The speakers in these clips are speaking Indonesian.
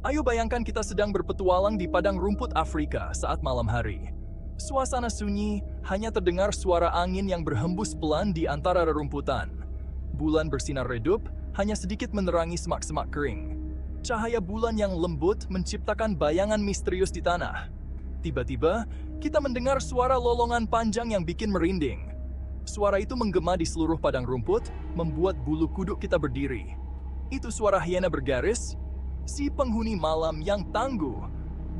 Ayo bayangkan kita sedang berpetualang di padang rumput Afrika saat malam hari. Suasana sunyi, hanya terdengar suara angin yang berhembus pelan di antara rerumputan. Bulan bersinar redup, hanya sedikit menerangi semak-semak kering. Cahaya bulan yang lembut menciptakan bayangan misterius di tanah. Tiba-tiba, kita mendengar suara lolongan panjang yang bikin merinding. Suara itu menggema di seluruh padang rumput, membuat bulu kuduk kita berdiri. Itu suara hiena bergaris, si penghuni malam yang tangguh.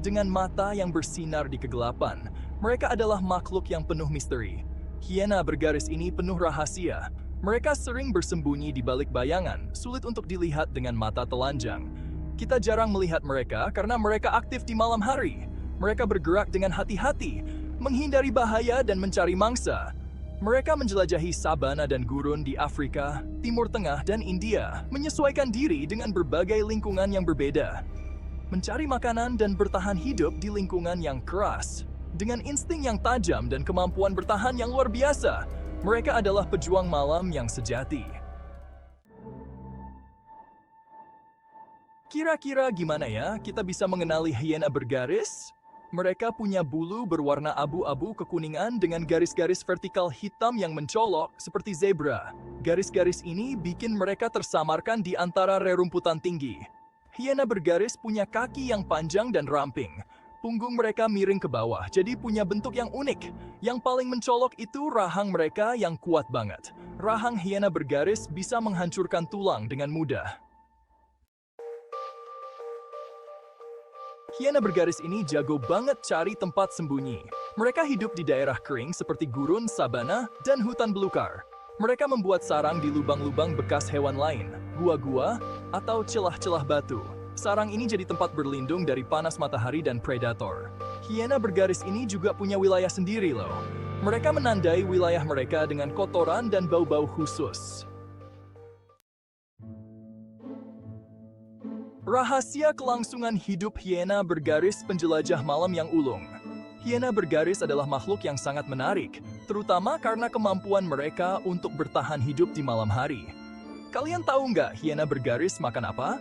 Dengan mata yang bersinar di kegelapan, mereka adalah makhluk yang penuh misteri. Hiena bergaris ini penuh rahasia. Mereka sering bersembunyi di balik bayangan, sulit untuk dilihat dengan mata telanjang. Kita jarang melihat mereka karena mereka aktif di malam hari. Mereka bergerak dengan hati-hati, menghindari bahaya dan mencari mangsa. Mereka menjelajahi sabana dan gurun di Afrika, Timur Tengah, dan India, menyesuaikan diri dengan berbagai lingkungan yang berbeda. Mencari makanan dan bertahan hidup di lingkungan yang keras. Dengan insting yang tajam dan kemampuan bertahan yang luar biasa, mereka adalah pejuang malam yang sejati. Kira-kira gimana ya kita bisa mengenali hiena bergaris? Mereka punya bulu berwarna abu-abu kekuningan dengan garis-garis vertikal hitam yang mencolok seperti zebra. Garis-garis ini bikin mereka tersamarkan di antara rerumputan tinggi. Hiena bergaris punya kaki yang panjang dan ramping. Punggung mereka miring ke bawah, jadi punya bentuk yang unik. Yang paling mencolok itu rahang mereka yang kuat banget. Rahang hiena bergaris bisa menghancurkan tulang dengan mudah. Hiena bergaris ini jago banget cari tempat sembunyi. Mereka hidup di daerah kering seperti gurun, sabana, dan hutan belukar. Mereka membuat sarang di lubang-lubang bekas hewan lain, gua-gua, atau celah-celah batu. Sarang ini jadi tempat berlindung dari panas matahari dan predator. Hiena bergaris ini juga punya wilayah sendiri loh. Mereka menandai wilayah mereka dengan kotoran dan bau-bau khusus. Rahasia kelangsungan hidup hiena bergaris penjelajah malam yang ulung. Hiena bergaris adalah makhluk yang sangat menarik, terutama karena kemampuan mereka untuk bertahan hidup di malam hari. Kalian tahu nggak hiena bergaris makan apa?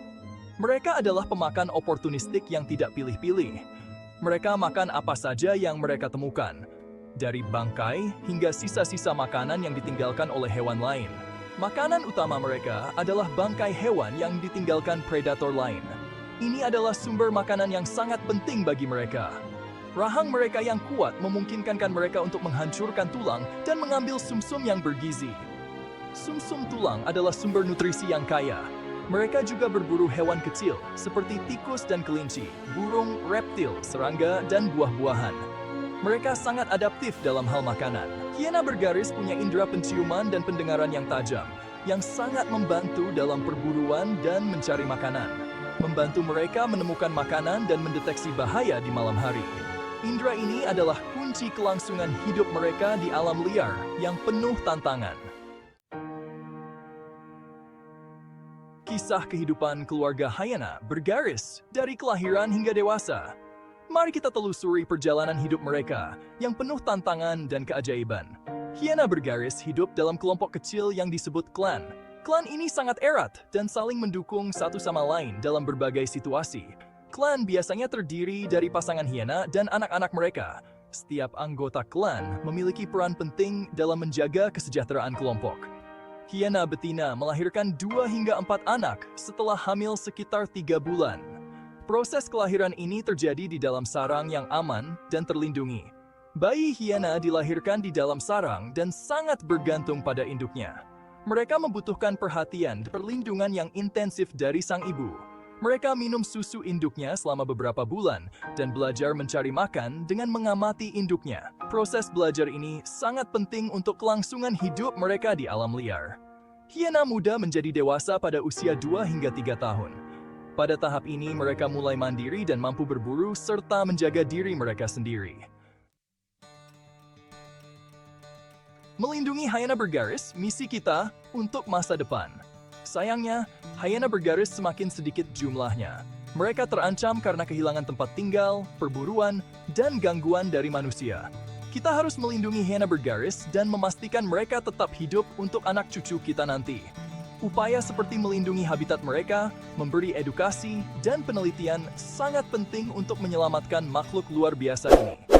Mereka adalah pemakan oportunistik yang tidak pilih-pilih. Mereka makan apa saja yang mereka temukan, dari bangkai hingga sisa-sisa makanan yang ditinggalkan oleh hewan lain. Makanan utama mereka adalah bangkai hewan yang ditinggalkan predator lain. Ini adalah sumber makanan yang sangat penting bagi mereka. Rahang mereka yang kuat memungkinkan mereka untuk menghancurkan tulang dan mengambil sumsum yang bergizi. Sumsum tulang adalah sumber nutrisi yang kaya. Mereka juga berburu hewan kecil seperti tikus dan kelinci, burung, reptil, serangga, dan buah-buahan. Mereka sangat adaptif dalam hal makanan. Hiena bergaris punya indera penciuman dan pendengaran yang tajam, yang sangat membantu dalam perburuan dan mencari makanan. Membantu mereka menemukan makanan dan mendeteksi bahaya di malam hari. Indera ini adalah kunci kelangsungan hidup mereka di alam liar yang penuh tantangan. Kisah kehidupan keluarga hiena bergaris dari kelahiran hingga dewasa. Mari kita telusuri perjalanan hidup mereka yang penuh tantangan dan keajaiban. Hiena bergaris hidup dalam kelompok kecil yang disebut klan. Klan ini sangat erat dan saling mendukung satu sama lain dalam berbagai situasi. Klan biasanya terdiri dari pasangan hiena dan anak-anak mereka. Setiap anggota klan memiliki peran penting dalam menjaga kesejahteraan kelompok. Hiena betina melahirkan 2 hingga 4 anak setelah hamil sekitar 3 bulan. Proses kelahiran ini terjadi di dalam sarang yang aman dan terlindungi. Bayi hiena dilahirkan di dalam sarang dan sangat bergantung pada induknya. Mereka membutuhkan perhatian dan perlindungan yang intensif dari sang ibu. Mereka minum susu induknya selama beberapa bulan dan belajar mencari makan dengan mengamati induknya. Proses belajar ini sangat penting untuk kelangsungan hidup mereka di alam liar. Hiena muda menjadi dewasa pada usia 2 hingga 3 tahun. Pada tahap ini mereka mulai mandiri dan mampu berburu serta menjaga diri mereka sendiri. Melindungi hiena bergaris, misi kita untuk masa depan. Sayangnya, hiena bergaris semakin sedikit jumlahnya. Mereka terancam karena kehilangan tempat tinggal, perburuan, dan gangguan dari manusia. Kita harus melindungi hiena bergaris dan memastikan mereka tetap hidup untuk anak cucu kita nanti. Upaya seperti melindungi habitat mereka, memberi edukasi, dan penelitian sangat penting untuk menyelamatkan makhluk luar biasa ini.